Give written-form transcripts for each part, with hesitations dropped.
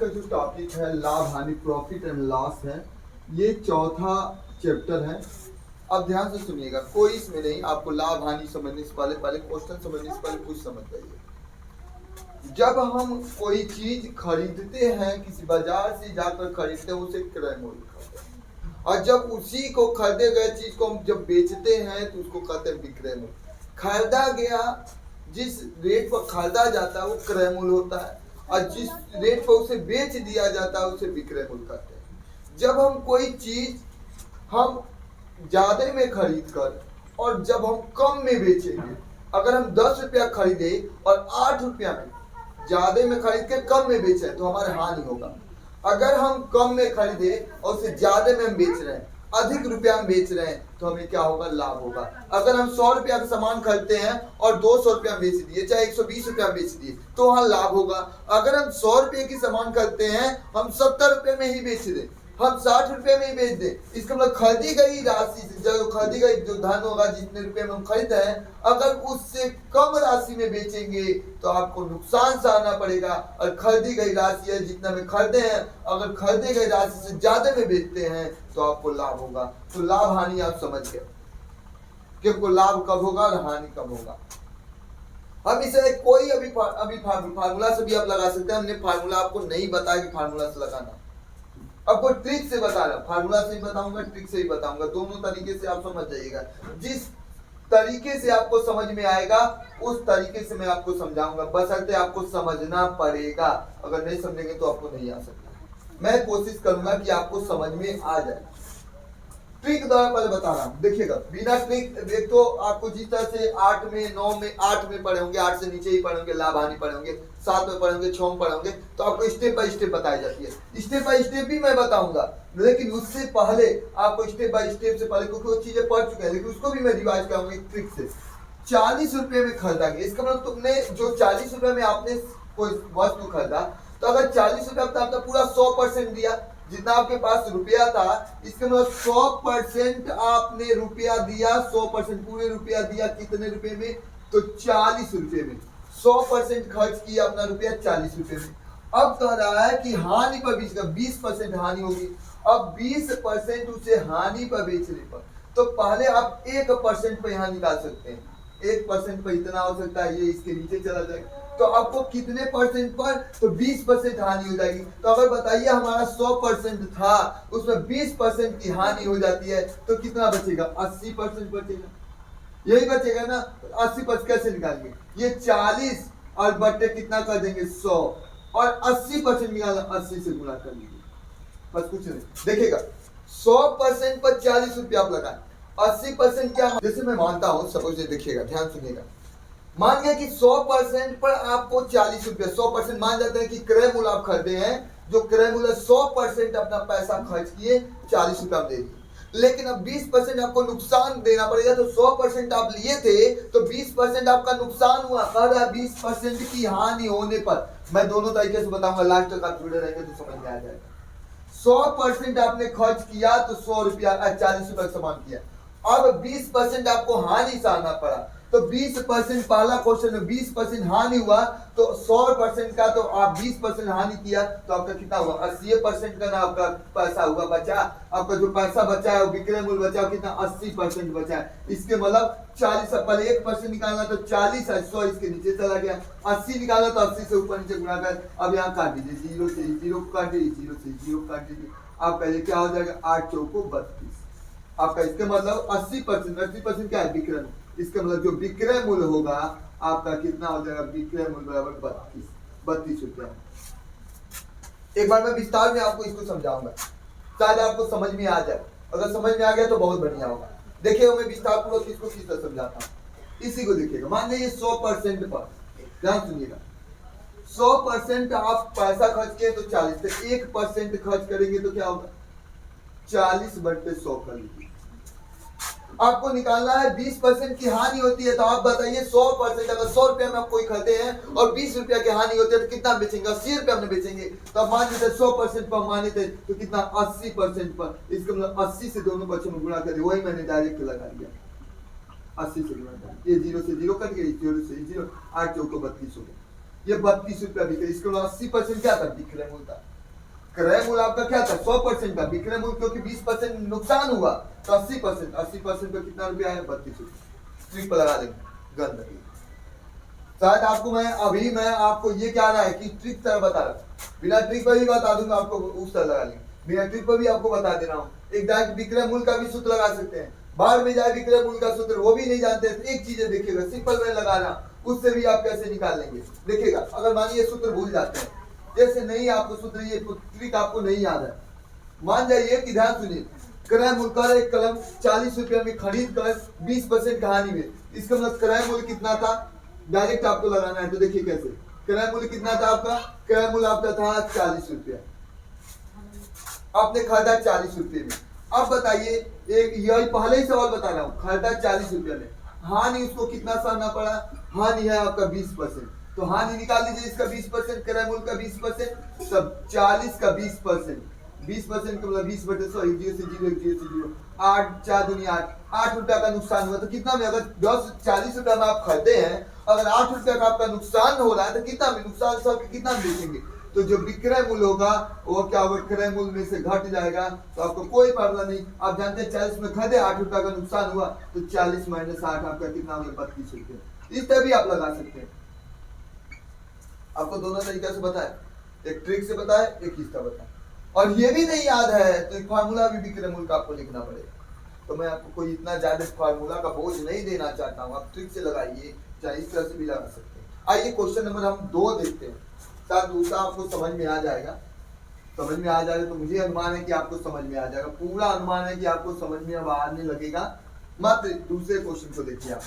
का जो टॉपिक है लाभ हानि, प्रॉफिट एंड लॉस है, ये चौथा चैप्टर है। अब ध्यान से सुनिएगा, कोई इसमें नहीं, आपको लाभ हानि समझने से पहले पहले क्वेश्चन समझने से पहले कुछ समझ जाइए। जब हम कोई चीज खरीदते हैं, किसी बाजार से जाकर खरीदते हैं, उसे क्रय मूल्य कहते हैं। और जब उसी को खरीदे गए चीज को हम जब बेचते हैं तो उसको कहते हैं विक्रय मूल्य। खरीदा गया जिस रेट पर खरीदा जाता है वो क्रय मूल्य होता है, और जिस रेट पर उसे बेच दिया जाता है उसे विक्रय मूल्य कहते हैं। जब हम कोई चीज हम ज्यादा में खरीद कर और जब हम कम में बेचेंगे, अगर हम 10 रुपया खरीदे और 8 रुपया में ज्यादा में खरीद के कम में बेचे तो हमारे हानि होगा। अगर हम कम में खरीदे और उसे ज्यादा में हम बेच रहे हैं, अधिक रुपया हम बेच रहे हैं, तो हमें क्या होगा? लाभ होगा। अगर हम 100 रुपया का सामान खरीदते हैं और 200 रुपया बेच दिए, चाहे 120 रुपया बेच दिए, तो वहां लाभ होगा। अगर हम 100 रुपये की सामान खरीदते हैं, हम 70 रुपये में ही बेच दें, हम 60 रुपये में ही बेच दें, इसका मतलब खरीदी गई राशि से जो खरीदी गई जो धन होगा, जितने रुपए में हम खरीदे हैं, अगर उससे कम राशि में बेचेंगे तो आपको नुकसान सहना पड़ेगा। और खरीदी गई राशि है जितना में खरीदे हैं, अगर खरीदी गई राशि से ज्यादा में बेचते हैं तो आपको लाभ होगा। तो लाभ हानि आप समझ गए कि आपको लाभ कब होगा और हानि कब होगा। हम इसे कोई अभी फार्मूला से भी आप लगा सकते हैं। हमने फार्मूला आपको नहीं बताया कि फार्मूला से लगाना, आपको ट्रिक से बता रहा, फार्मूला से ही बताऊंगा, ट्रिक से ही बताऊंगा, दोनों तरीके से आप समझ जाइएगा। जिस तरीके से आपको समझ में आएगा उस तरीके से मैं आपको समझाऊंगा, बशर्ते आपको समझना पड़ेगा। अगर नहीं समझेंगे तो आपको नहीं आ सकता। मैं कोशिश करूंगा कि आपको समझ में आ जाए। ट्रिक द्वारा पहले बता रहा हूँ, देखिएगा। बिना ट्रिक देख तो आपको जिस तरह से 8 में 9 में 8 में पढ़े होंगे, 8 से नीचे ही पढ़े होंगे, लाभ हानि पढ़े होंगे, 7 में पढ़े होंगे, 6 में पढ़े होंगे, तो आपको स्टेप बाय स्टेप बताई जाती है। स्टेप बाय स्टेप भी मैं बताऊंगा, लेकिन उससे पहले आपको स्टेप बाय स्टेप से पहले, क्योंकि वो चीजें पढ़ चुके हैं, लेकिन उसको भी मैं रिवाइज करूंगा ट्रिक से। 40 रुपए में खरीदा गया, इसका मतलब तुमने जो 40 रुपए में आपने कोई वस्तु खरीदा, तो अगर 40 रुपए का आपने पूरा 100% दिया, जितना आपके पास रुपया था, इसके मतलब 100% आपने रुपया दिया, 100% पूरे रुपया दिया। कितने रुपए में? तो 40 रुपए में 100% खर्च किया अपना रुपया 40 रुपए में। अब कह रहा है कि हानि पर बीच का 20% हानि होगी। अब 20% उसे हानि पर बेचने पर, तो पहले आप 1% पर यहाँ निकाल सकते हैं। 1% पर इतना हो सकता है, ये इसके नीचे चला जाएगा, तो आपको कितने परसेंट पर? तो 20% हानि हो जाएगी। तो अगर बताइए हमारा 100% था, उसमें 20% की हानि हो जाती है, तो कितना बचेगा? 80% बचेगा। यही बचेगा ना। 80% कैसे निकालेंगे? ये 40 और बट्टे कितना कर देंगे? 100, और 80% निकालना, 80 से गुणा कर लीजिए, बस कुछ नहीं। देखिएगा, 100% पर 40 रुपया आप लगाए, 80% क्या? जैसे मैं मानता हूं, सपोज देखिएगा, ध्यान सुनिएगा, मान गया कि 100% पर आपको 40 रुपया, 100% मान जाते हैं कि क्रय मूल्य आप खरीदे हैं, जो क्रय मूल्य 100% अपना पैसा खर्च किए 40 रुपया दे दिए, लेकिन अब 20% आपको नुकसान देना पड़ेगा। तो 100% आप लिए थे, तो 20% आपका नुकसान हुआ। कह रहा है 20% की हानि होने पर, मैं दोनों तरीके से बताऊंगा, लास्ट तक आप जुड़े रहेंगे तो समझ में आ जाएगा। 100% आपने खर्च किया तो 100 रुपया 40 रुपया सामान किया, अब 20% आपको हानि सहना पड़ा। तो 20% पहला क्वेश्चन में 20% हानि हुआ, तो 100% का तो आप 20% हानि किया, तो आपका कितना हुआ? 80% का ना आपका पैसा हुआ बचा। आपका जो पैसा बचा है वो विक्रय मूल्य बचा, कितना? 80% बचा है। इसके मतलब 40, पहले 1% निकालना तो 40 है, 100 इसके नीचे चला गया। 80 निकालना तो 80 से ऊपर नीचे गुणा कर। अब यहाँ काट दीजिए, 0 से 0 काट दीजिए, 0 से 0 काट दीजिए। आपका ये क्या हो जाएगा? 8 चौको 32। आपका इसके मतलब 80% क्या है? विक्रय। इसका मतलब जो विक्रय मूल्य होगा आपका कितना हो जाएगा? विक्रय मूल्य बराबर 32 रुपया। एक बार मैं विस्तार में आपको इसको समझाऊंगा, शायद आपको समझ में आ जाए। अगर समझ में आ गया तो बहुत बढ़िया होगा। देखिए मैं विस्तार पूर्वक इसको किस तरह समझाता हूँ। इसी को देखिएगा, मान लीजिए 100% पर, ध्यान सुनिएगा, 100% आप पैसा खर्च किए तो 40, तो 1% खर्च करेंगे तो क्या होगा? 40/100 कर लीजिए। आपको निकालना है 20% की हानि होती है, तो आप बताइए 100%, अगर 100 रुपया में आप कोई खरीदे हैं और 20 रुपया की हानि होती है तो कितना बेचेंगे? 80 रुपया में बेचेंगे। तो आप मान लेते 100% पर माने थे, तो कितना? 80% पर। इसका मतलब 80 से दोनों बच्चों में गुणा करें, वही मैंने डायरेक्ट लगा दिया, 80 से गुणा करें। ये 0 से 0 कट गया, 0 से 0, 8 चौको 32 हो गया। ये 32 रुपया बिक्री। इसके मतलब 80% क्या था? विक्रय मूल्य था। क्रय मूल्य आपका क्या था 100% का, विक्रय मूल्य क्योंकि 20% नुकसान हुआ तो 80%, 80% का कितना रुपया है 32 रुपये। ट्रिक पर लगा देंगे गंदगी। शायद आपको मैं आपको ये क्या रहा है कि ट्रिक तरह बता रहा हूँ, बिना ट्रिक पर भी बता दूंगा आपको, उस तरह लगा लेंगे, बिना ट्रिक पर भी आपको बता दे रहा हूँ। एक डायरेक्ट विक्रय मूल्य का भी सूत्र लगा सकते हैं, बाहर में जाए विक्रय मूल्य का सूत्र वो भी नहीं जानते हैं, एक चीज देखिएगा सिंपल मैं लगा रहा, उससे भी आप कैसे निकाल लेंगे देखिएगा। अगर मानिए सूत्र भूल जाते हैं, जैसे नहीं आपको सूत्र ये ट्रिक आपको नहीं याद है, मान जाइए कि ध्यान सुनिए, क्रय मूल्य कर एक कलम 40 रुपये में खरीद कर 20% की हानि में, इसका मतलब क्रय मूल्य कितना था डायरेक्ट आपको लगाना है। तो देखिए कैसे, क्रय मूल्य कितना था आपका, क्रय मूल्य आपका था 40 रुपया, आपने खरीदा 40 रुपये में। अब बताइए, एक यही पहले ही सवाल बता रहा हूँ, खरीदा 40 रुपये में, हानि उसको कितना सहना पड़ा, हानि है आपका 20%, तो हानि निकाल लीजिए इसका 20%, क्रय मूल्य का 20%, तब 40 का 20%, 20% का मतलब 20/100, 0 से 0, 0 से 0, 8 4 दुनिया 8 रुपया का नुकसान हुआ। तो कितना में, अगर 40 रुपया में आप खरीदे हैं, अगर 8 रुपया का आपका नुकसान हो रहा है तो कितना में नुकसान सब कितना में बेचेंगे, तो जो विक्रय मूल्य होगा वो क्या होगा, क्रय मूल्य में से घट जाएगा, तो आपको कोई प्रॉब्लम नहीं। आप जानते हैं 40 में खरीदे, 8 रुपया का नुकसान हुआ, तो 40 - 8 आपका कितना होगा 32 रुपये। इस तरह भी आप लगा सकते हैं। आपको दोनों तरीके से बताया, एक ट्रिक से बताया, एक इसका बताया, और ये भी नहीं याद है तो एक फार्मूला भी विक्रय मूल्य का आपको लिखना पड़ेगा। तो मैं आपको कोई इतना ज्यादा फार्मूला का बोझ नहीं देना चाहता हूँ, आप ट्रिक से लगाइए, चाहे इस तरह से भी लगा सकते हैं। आइए क्वेश्चन नंबर हम 2 देखते हैं, शायद दूसरा आपको समझ में आ जाएगा, समझ में आ जाएगा तो मुझे अनुमान है कि आपको समझ में आ जाएगा, पूरा अनुमान है कि आपको समझ में अब आने लगेगा। मत दूसरे क्वेश्चन को देखिए आप,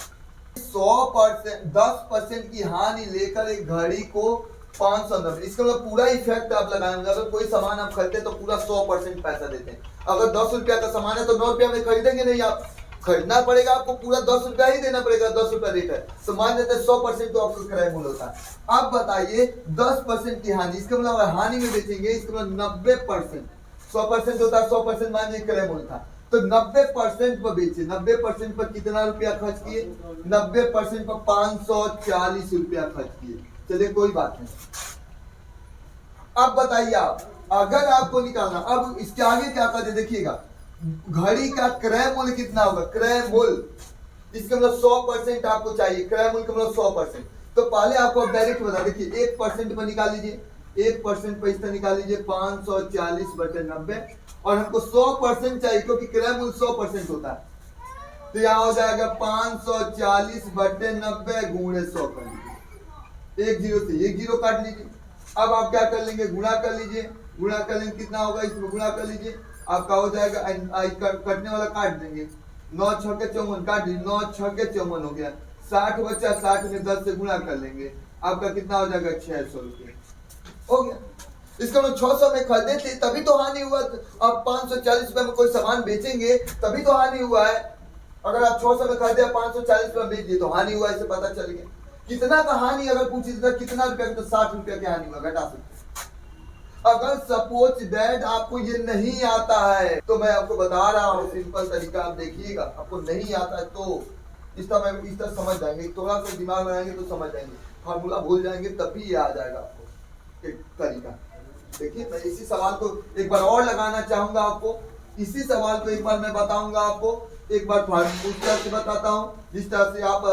100% 10% की हानि लेकर एक घड़ी को 590, इसका मतलब पूरा इफेक्ट आप लगाएंगे। अगर कोई सामान आप खरीदते तो पूरा 100% पैसा देते हैं, अगर 10 रुपया का सामान है तो 9 रुपया में खरीदेंगे नहीं, आप खरीदना पड़ेगा, आपको पूरा 10 रुपया ही देना पड़ेगा, 10 रुपया रेट है, तो मान लेते हैं 100% तो आपको क्रय मूल्य होता है। अब बताइए 10% की हानि, इसका मतलब अगर हानि में बेचेंगे, इसका मतलब 90%, 100% होता है 100% मान लीजिए क्रय मूल्य था, तो 90% पर बेचे, 90% पर कितना रुपया खर्च किए, 90% पर 540 रुपया खर्च किए। चलिए कोई बात नहीं। अब बताइए आप, अगर आपको निकालना, अब इसके आगे क्या करते देखिएगा, घड़ी का क्रय मूल्य कितना होगा, क्रय मूल्य इसका मतलब 100% आपको चाहिए, क्रय मूल्य का मतलब 100%, तो पहले आपको डायरेक्ट बता, देखिए 1% पर निकाल लीजिए, 1% पर इसका निकाल लीजिए 540/90, और हमको 100% चाहिए क्योंकि क्रय मूल्य 100% होता है, तो यहाँ हो जाएगा 540/90 गुणे 100 कर लीजिए, एक जीरो से एक जीरो काट लीजिए। अब आप क्या कर लेंगे, गुणा कर लीजिए, गुणा कर लेंगे कितना होगा, इसमें गुणा कर लीजिए, आपका हो जाएगा, कटने वाला काट देंगे, 9 × 6 = 54 काट दीजिए, 9 × 6 = 54 हो गया, 60 बचा, 60 में 10 से गुणा कर लेंगे, आपका कितना हो जाएगा 600 रुपये हो गया। इसका मतलब 600 में खरीदे थे तभी तो हानि हुआ, अब 540 रुपये में कोई सामान बेचेंगे तभी तो हानि हुआ है। अगर आप 600 में खरीदे 540 रुपये बेच दिए तो हानि हुआ, इसे पता चल गया। कितना का हानि अगर पूछी तो कितना रुपया, तो 60 रुपया की हानि हुआ, घटा सकते। अगर सपोज दैट आपको ये नहीं आता है तो मैं आपको बता रहा हूँ सिंपल तरीका, आप देखिएगा, आपको नहीं आता है तो इस तरह समझ जाएंगे, थोड़ा सा दिमाग लगाएंगे तो समझ जाएंगे, फार्मूला भूल जाएंगे तब भी ये आ जाएगा आपको एक तरीका। देखिए मैं इसी सवाल को एक बार और लगाना चाहूंगा आपको, इसी सवाल को एक बार मैं बताऊंगा आपको, एक बार उस तरह से बताता हूँ जिस तरह से आप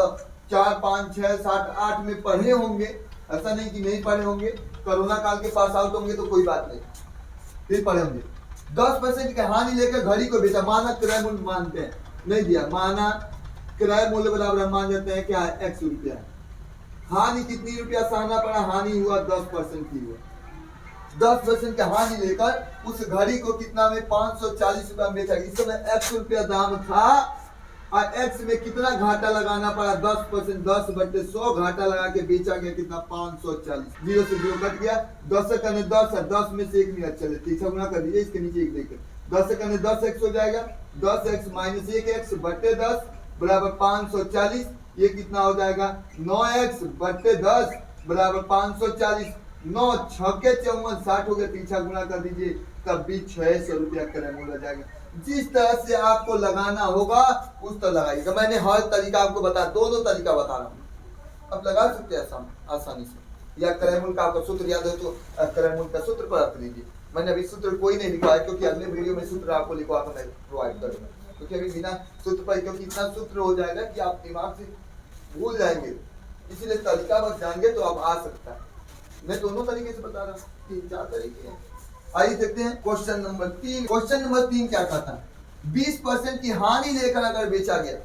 4 5 6 7 8 में पढ़े होंगे, ऐसा नहीं कि नहीं पढ़े होंगे, कोरोना काल के पास आउट होंगे तो कोई बात नहीं, फिर पढ़े होंगे। 10% की हानि लेकर घड़ी को बेचा, माना क्रय मूल्य मानते हैं, नहीं दिया, माना क्रय मूल्य बराबर हम मान जाते हैं क्या है, x रुपया, हानि कितनी रुपया सहना पड़ा, हानि हुआ 10% की हुआ, 10% की हानि लेकर उस घड़ी को कितना में 540 रुपया में बेचा, इस समय x रुपया दाम था और x में कितना घाटा लगाना पड़ा, 10%, 10/100 घाटा लगा के बेचा गया, कितना 540, 0 से 0 कट गया, 10 से करने 10 है, 10 में से 1 नहीं, चले तीसरा गुना कर दीजिए, इसके नीचे 1 लेकर 10 से करने 10x हो जाएगा, 10x - 1x/10 बराबर 540, ये कितना हो जाएगा 9x/10 बराबर 540, 9 × 6 = 54, 60 हो गया, तीसरा गुना कर दीजिए, तब भी 600 रुपया क्रय मूल्य हो जाएगा। जिस तरह से आपको लगाना होगा उस तरह लगाइएगा, मैंने हर तरीका आपको बता, दोनों तरीका बता रहा हूँ, आप लगा सकते हैं आसानी से, या क्रय मूल्य का आपका सूत्र याद हो तो क्रय मूल्य का सूत्र पर रख लीजिए, मैंने अभी सूत्र कोई नहीं लिखा है, क्योंकि अगले वीडियो में सूत्र आपको लिखवा कर मैं प्रोवाइड करूंगा, क्योंकि अभी बिना सूत्र पर, क्योंकि इतना सूत्र हो जाएगा कि आप दिमाग से भूल जाएंगे, इसीलिए तरीका बस जानेंगे तो आप आ सकता है। मैं दोनों तरीके से बता रहा हूँ, 3-4 तरीके हैं। आइए देखते हैं क्वेश्चन नंबर 3। क्वेश्चन नंबर 3 क्या कहता है, 20% की हानि लेकर अगर बेचा गया,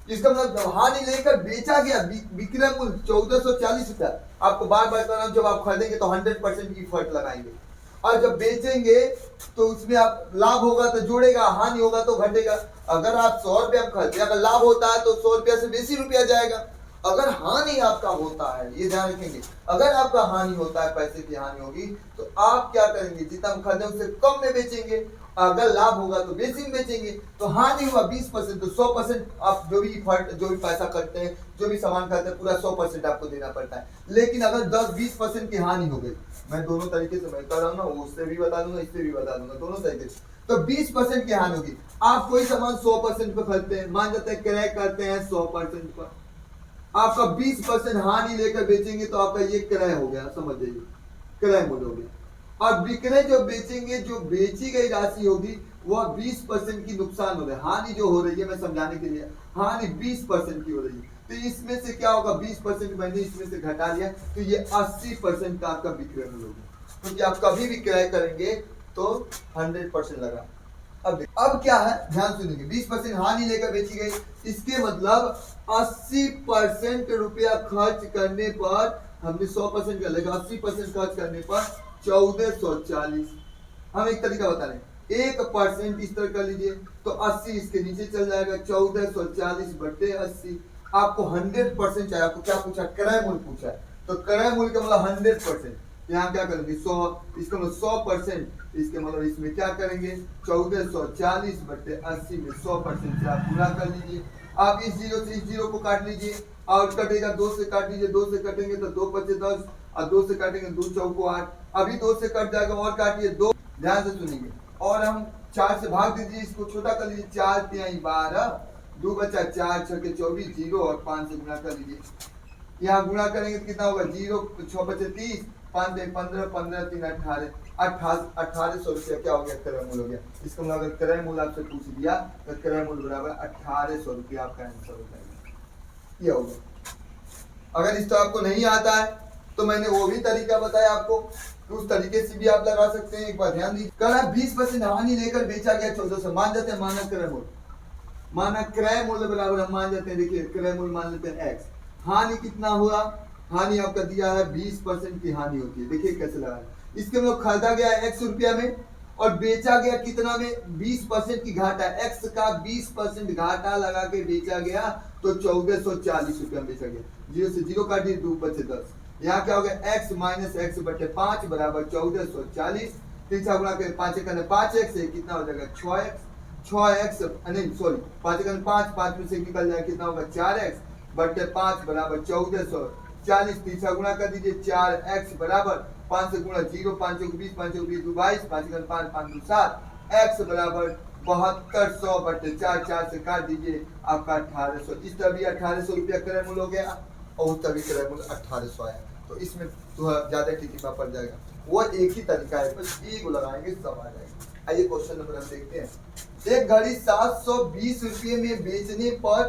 इसका मतलब हानि लेकर बेचा गया, विक्रय मूल्य 1440 रुपया। आपको बार बार कह रहा हूं, जब आप खरीदेंगे तो 100% की फर्क लगाएंगे, और जब बेचेंगे तो उसमें आप लाभ होगा तो जोड़ेगा, हानि होगा तो घटेगा। अगर आप 100 रुपया खरीदे, अगर लाभ होता है तो 100 रुपया से बेसी रुपया जाएगा। अगर हानि आपका होता है, ये ध्यान रखेंगे, अगर आपका हानि होता है, पैसे की हानि होगी, तो आप क्या करेंगे, जितना हम खरीदे उससे कम में बेचेंगे। अगर लाभ होगा तो बेसी में बेचेंगे। तो हानि हुआ 20%, तो 100% आप जो भी पैसा करते हैं, जो भी सामान खरीदते हैं, पूरा 100% आपको देना पड़ता है। लेकिन अगर 10-20% की हानि हो गई, मैं दोनों तरीके से मैं कर रहा हूँ ना, उससे भी बता दूंगा, इससे भी बता दूंगा, दोनों तरीके से। तो 20% की हानि होगी। आप कोई सामान 100% पे खरीदते हैं, मान जाते हैं क्रय करते हैं 100% पर, आपका 20% हानि लेकर बेचेंगे तो आपका ये क्रय हो गया, समझ जाइए, क्रय मूल्य हो गया। और विक्रय जो बेचेंगे, जो बेची गई राशि होगी वह 20% की नुकसान हो रहा है। हानि जो हो रही है, मैं समझाने के लिए, हानि 20% की हो रही है, तो इसमें से क्या होगा, 20% मैंने इसमें से घटा लिया, तो ये 80% का आपका विक्रय मूल्य होगा। क्योंकि आप कभी भी क्रय करेंगे तो 100% लगा। अब क्या है, ध्यान सुनिए, 20% हानि लेकर बेची गई, इसके मतलब 80% रुपया खर्च करने पर, हमने 100% कर लेगा, 80% खर्च करने पर 1440। हम एक तरीका बता रहे हैं, 1% इस तरह कर लीजिए तो 80 इसके नीचे चल जाएगा, 1440 बटे 80। आपको 100% चाहिए, आपको क्या पूछा, क्रय मूल्य पूछा है, तो क्रय मूल्य का मतलब 100%। यहाँ क्या करेंगे, 100, इसका मतलब 100%, इसके मतलब इसमें क्या करेंगे, 1440 बटे 80 में 100% से आप पूरा कर लीजिए। आप इस जीरो से इस जीरो को काट लीजिए, और कटेगा 2 से काट लीजिए, 2 से कटेंगे तो 2 बचे 10, और 2 से काटेंगे 2 चौको 8, अभी 2 से कट जाएगा, और काटिए 2, ध्यान से सुनिए, और हम 4 से भाग दीजिए, इसको छोटा कर लीजिए, 4 तिहाई 12, 2 बचा 4 छके 24, 0 और 5 से गुणा कर लीजिए। यहाँ गुणा करेंगे तो कितना होगा, 0 6 बचे 30, 5 15, 15 3 18, 1800 रुपया क्या हो गया, क्रय मूल्य हो गया। इसका मतलब अगर क्रय मूल्य आपसे पूछ दिया तो क्रय मूल्य बराबर 1800 रुपया आपका आंसर हो जाएगा, ये होगा। अगर इस तो आपको नहीं आता है तो मैंने वो भी तरीका बताया आपको, तो उस तरीके से भी आप लगा सकते हैं। एक बार ध्यान दीजिए, कल 20% हानि लेकर बेचा गया 1400, मान जाते हैं मानक क्रय मूल्य, मानक क्रय मूल्य बराबर हम मान जाते हैं, देखिए क्रय मूल्य मान लेते हैं x, हानि कितना हुआ, हानि आपका दिया है 20% की हानि होती है, देखिए कैसे लगा है। इसके मतलब खरीदा गया है 100 रुपया में और बेचा गया कितना में, 20% की घाटा, x का 20% घाटा लगा के बेचा गया तो 1440 रुपया बेचा गया। 0 से 0 काटिए, 2 बचे 10, यहाँ क्या हो गया, x माइनस एक्स बटे 5 बराबर 1440। 3 से गुणा करें, 5 का 5x है, कितना हो जाएगा 6x, 6x नहीं सॉरी 5 का 5, 5 में से निकल जाए, कितना होगा 4x बटे 5 बराबर 1440। 3 से गुणा कर दीजिए, 4x बराबर 5 से गुणा 0, 5 को 20, 5 को 20 22, 5 का 5, 5 को 7, x बराबर 7200 बटे 4, 4 से काट दीजिए, आपका 1800। इस तरह भी 1800 रुपया क्रय मूल्य हो गया, और उस तरह भी क्रय मूल्य 1800 आया। तो इसमें थोड़ा ज्यादा टिकिमा पड़ जाएगा, वो एक ही तरीका है, बस एक लगाएंगे सब आ जाएगा। आइए क्वेश्चन नंबर हम देखते हैं। एक घड़ी 720 रुपये में बेचने पर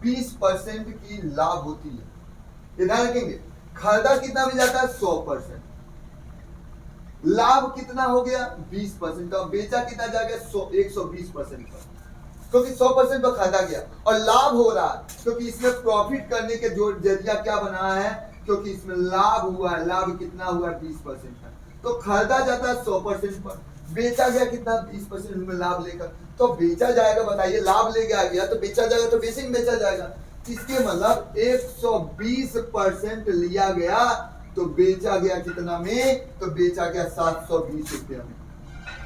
20% की लाभ होती है, ध्यान रखेंगे, खरीदा कितना मिल जाता है 100%, लाभ कितना हो गया 20%, और बेचा कितना जा गया 120% पर, क्योंकि 100% पर खरीदा गया और लाभ हो रहा है, क्योंकि इसमें प्रॉफिट करने के जो जरिया क्या बना है, क्योंकि इसमें लाभ हुआ है, लाभ कितना हुआ 20% का, तो खरीदा जाता है 100% पर, बेचा गया कितना 20% में लाभ लेकर, तो बेचा जाएगा, बताइए लाभ ले गया तो बेचा जाएगा, तो बेसी में बेचा जाएगा। इसके मतलब 120% लिया गया तो बेचा गया कितना में, तो बेचा गया 720 रुपया में।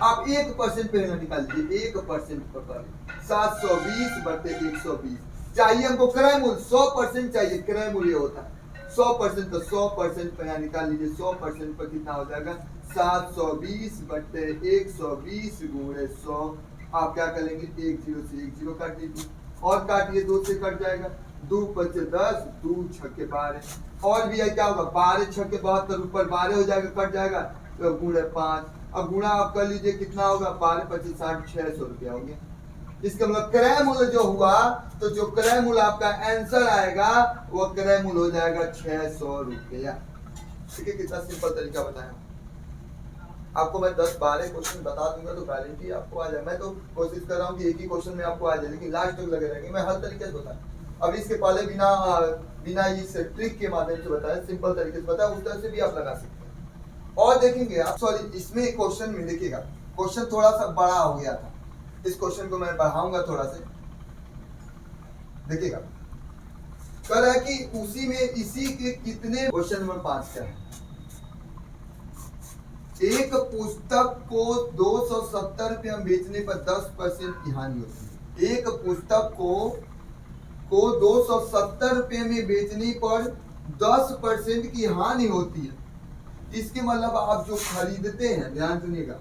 आप 1% पे निकाल लीजिए, 1% पर 720 बटे 120 चाहिए हमको, क्रय मूल्य 100% चाहिए, क्रय मूल्य होता है 100%, तो 100% पे यहाँ निकाल लीजिए, 100% पर कितना हो जाएगा 720 बटे 120 गुणे 100। आप क्या करेंगे, 1 0 से 1 0 काट दीजिए, और काटिए 2 से कट जाएगा, 2 बचे 10, 2 छक्के 12, और भी है क्या होगा 12 छक्के 72, ऊपर 12 हो जाएगा, कट जाएगा तो गुणे 5, अब गुणा आप कर लीजिए, कितना होगा 12 25 60 600 रुपया हो गया। इसका मतलब क्रय मूल्य जो हुआ, तो जो क्रय मूल्य आपका आंसर आएगा वो क्रय मूल्य हो जाएगा 600 रुपया। ठीक है, कितना सिंपल तरीका बताया आपको। मैं 10-12 क्वेश्चन बता दूंगा तो गारंटी आपको आ जाए। मैं तो कोशिश कर रहा हूँ कि एक ही क्वेश्चन में आपको आ जाए, लेकिन लास्ट तक लगे रहेंगे। मैं हर तरीके से बताया। अब इसके पहले बिना इस ट्रिक के माध्यम से बताया, सिंपल तरीके से बताया, उस तरह से भी आप लगा सकते हैं। और देखेंगे आप, सॉरी इसमें क्वेश्चन में देखिएगा, क्वेश्चन थोड़ा सा बड़ा हो गया था। इस क्वेश्चन को मैं बढ़ाऊंगा थोड़ा से, देखिएगा। कह रहा है कि उसी में इसी के कितने, क्वेश्चन नंबर 5 क्या है, एक पुस्तक को 270 रुपये में बेचने पर 10% की हानि होती है। एक पुस्तक को 270 रुपये में बेचने पर 10% की हानि होती है। इसके मतलब आप जो खरीदते हैं, ध्यान सुनिएगा,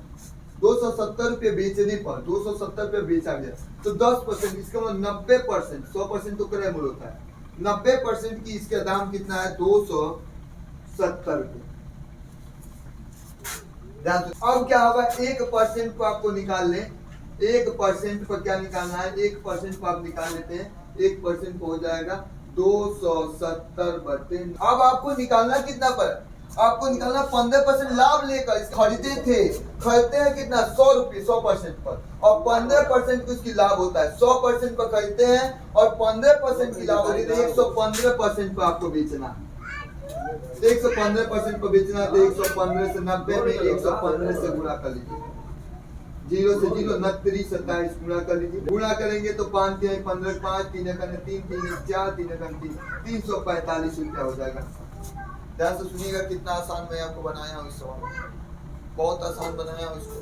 270 रुपये बेचने पर 270 रुपये बेचा गया तो 10%, इसका मतलब 90%, 100% तो क्रय मूल्य होता है, 90% की इसका दाम कितना है 270 रुपये। अब क्या होगा, 1% को आपको निकाल लें, 1% पर क्या निकालना है, 1% को आप निकाल लेते हैं, 1% को हो जाएगा 270 बटे। अब आपको निकालना कितना पर, आपको निकालना 15% लाभ लेकर। खरीदते हैं कितना 100 रुपये 100% पर, और 15% कुछ की लाभ होता है। 100% पर खरीदते हैं और 15% की लाभ होती है, 115% पर आपको बेचना है। 115% पर बेचना है तो 115 से 90 में 115 से गुणा कर लीजिए, 0 से 0 29 27 गुणा कर लीजिए। गुणा करेंगे तो 5 3 15 5 3 3 3 4 3 3 345 रुपया हो जाएगा। ध्यान से सुनिएगा, कितना आसान मैं आपको बनाया हूँ इस सवाल, बहुत आसान बनाया हूँ इसको,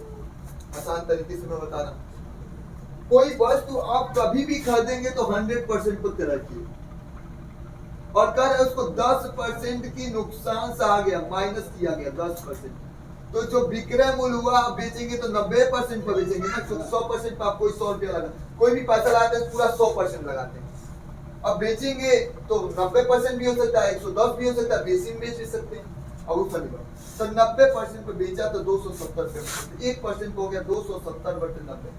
आसान तरीके से मैं बता रहा हूँ। कोई वस्तु आप कभी भी खरीदेंगे तो 100% पर रखिए, और कर उसको 10% की नुकसान से आ गया, माइनस किया गया 10%, तो जो विक्रय मूल्य हुआ आप बेचेंगे तो 90% पर बेचेंगे ना। 100% पर आप कोई 100 रुपया लगा, कोई भी पैसा लगाते हैं पूरा 100% लगाते हैं। अब बेचेंगे तो 90% भी हो सकता है, 110 भी हो सकता है, बेसी में बेच भी सकते हैं। और उस तो 90% पे बेचा तो 270 रुपये, 1% हो गया 270 बटे 90।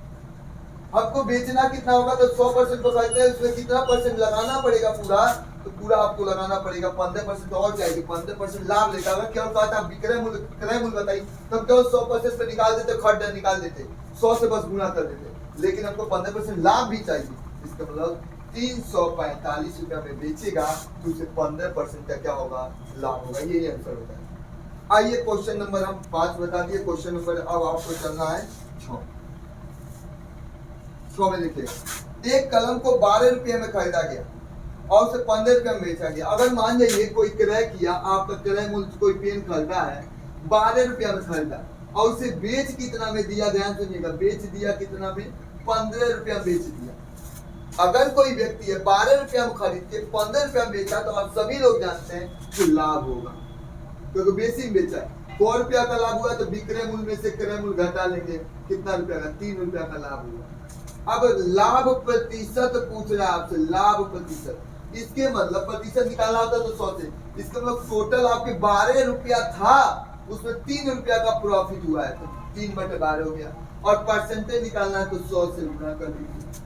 आपको बेचना कितना होगा, तो 100% पर खरीदते हैं, उसमें कितना परसेंट लगाना पड़ेगा पूरा, तो पूरा आपको लगाना पड़ेगा 15% और चाहिए, 15% लाभ लेकर। अगर क्या होता है विक्रय मूल्य क्रय मूल्य बताइए, तो हम केवल 100% पे निकाल देते, खर्च निकाल देते, 100 से बस गुणा कर देते, लेकिन हमको 15% लाभ भी चाहिए। इसका मतलब 345 रुपया में बेचेगा तो उसे 15% का क्या होगा, लाभ होगा। यही आंसर होता है। आइए क्वेश्चन नंबर हम 5 बता दिए, क्वेश्चन नंबर अब आपको चलना है 6 में। देखिए, एक कलम को 12 रुपये में खरीदा गया और उसे 15 रुपये में बेचा गया। अगर मान जाइए कोई क्रय किया, आपका क्रय मूल्य कोई पेन खरीदा है 12 रुपया में खरीदा और उसे बेच कितना में दिया, ध्यान सुनिएगा, बेच दिया कितना में, 15 रुपया में बेच दिया। अगर कोई व्यक्ति है 12 रुपया में खरीद के 15 रुपया में बेचा, तो आप सभी लोग जानते हैं कि लाभ होगा, क्योंकि बेसी में बेचा है। 100 रुपया का लाभ हुआ तो विक्रय मूल्य में से क्रय मूल्य घटा लेंगे, कितना रुपया का, 3 रुपया का लाभ हुआ। अब लाभ प्रतिशत पूछ रहा है आपसे, लाभ प्रतिशत, इसके मतलब प्रतिशत निकालना होता तो 100 से, इसका मतलब टोटल आपके 12 रुपया था, उसमें 3 रुपया का प्रॉफिट हुआ है, तो 3/12 हो गया। और परसेंटेज निकालना है तो 100 से गुणा कर दीजिए।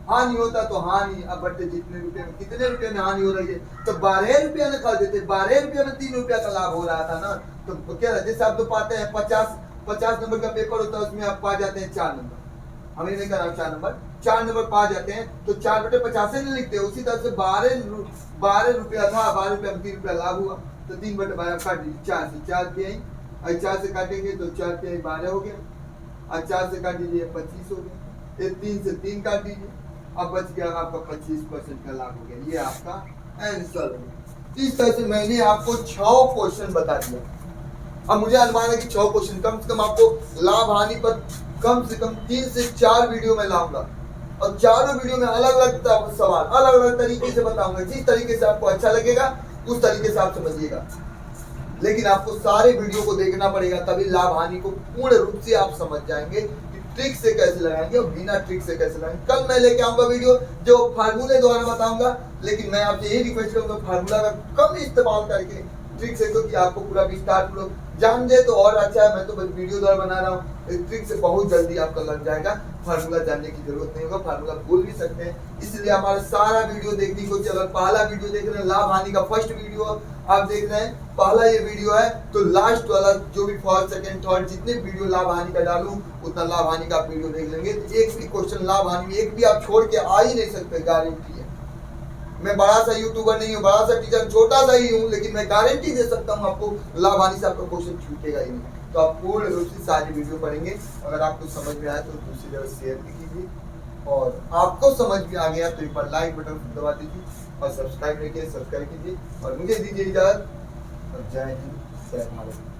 हानि होता तो हानि, अब बटे जितने रुपए में, कितने रुपए में हानि हो रही है, तो 12 रुपया में खरीद देते, 12 रुपया में 3 रुपया का लाभ हो रहा था ना। तो क्या जैसे आप तो पाते हैं 50 नंबर का पेपर होता है, उसमें आप पा जाते हैं 4 नंबर, हमें नहीं करना 4 नंबर पा जाते हैं, तो 4/50 नहीं लिखते। उसी तरह से 12 रुपया था, 12 रुपया में 3 रुपया लाभ हुआ, तो 3/12 काट दीजिए, 4 से 4 के आई, और 4 से काटेंगे तो 4 के 12 हो गया, और 4 से काट दीजिए 25 हो गया, 3 से 3 काट दीजिए, अब बच गया आपका 25% का लाभ हो गया। ये आपका आंसर है। इस तरह से मैंने आपको 6 क्वेश्चन बता दिया। अब मुझे अनुमान है कि 6 क्वेश्चन कम से कम आपको लाभ हानि पर कम से कम 3 से 4 वीडियो में लाऊंगा, और चारों वीडियो में अलग अलग सवाल अलग अलग तरीके से बताऊंगा। जिस तरीके से आपको अच्छा लगेगा उस तरीके से आप समझिएगा, लेकिन आपको सारे वीडियो को देखना पड़ेगा, तभी लाभ हानि को पूर्ण रूप से आप समझ जाएंगे कि ट्रिक से कैसे लगाएंगे और बिना ट्रिक से कैसे लगाएंगे। कल मैं लेके आऊंगा वीडियो जो फार्मूले द्वारा बताऊंगा, लेकिन मैं आपसे यही रिक्वेस्ट करूंगा फार्मूला का कम इस्तेमाल करके ट्रिक से, क्योंकि आपको पूरा विस्तार जान जाए तो और अच्छा है, मैं तो बस वीडियो द्वारा बना रहा हूँ, इस ट्रिक से बहुत जल्दी आपका लग जाएगा, फार्मूला जानने की जरूरत नहीं होगा, फार्मूला भूल भी सकते हैं। इसलिए हमारा सारा वीडियो देखने को, अगर पहला वीडियो देख रहे हैं लाभ हानि का, फर्स्ट वीडियो आप देख रहे हैं, पहला ये वीडियो है, तो लास्ट वाला जो भी फर्स्ट सेकंड थर्ड जितने वीडियो लाभ हानि का डालूं उतना लाभ हानि का आप वीडियो देख लेंगे, तो एक भी क्वेश्चन लाभ हानि एक भी आप छोड़ के आ ही नहीं सकते, गारंटी है। मैं बड़ा सा यूट्यूबर नहीं हूँ, बड़ा सा टीचर छोटा सा ही हूँ, लेकिन मैं गारंटी दे सकता हूँ आपको लाभ हानि से आपका क्वेश्चन छूटेगा ही नहीं। तो आप पूर्ण रूप से सारी वीडियो पढ़ेंगे, अगर आपको समझ में आया तो दूसरी जगह शेयर भी कीजिए, और आपको समझ में आ गया तो एक बार लाइक बटन दबा दीजिए, और सब्सक्राइब नहीं किया सब्सक्राइब कीजिए, और मुझे दीजिए इजाजत, और जय हिंद जय भारत।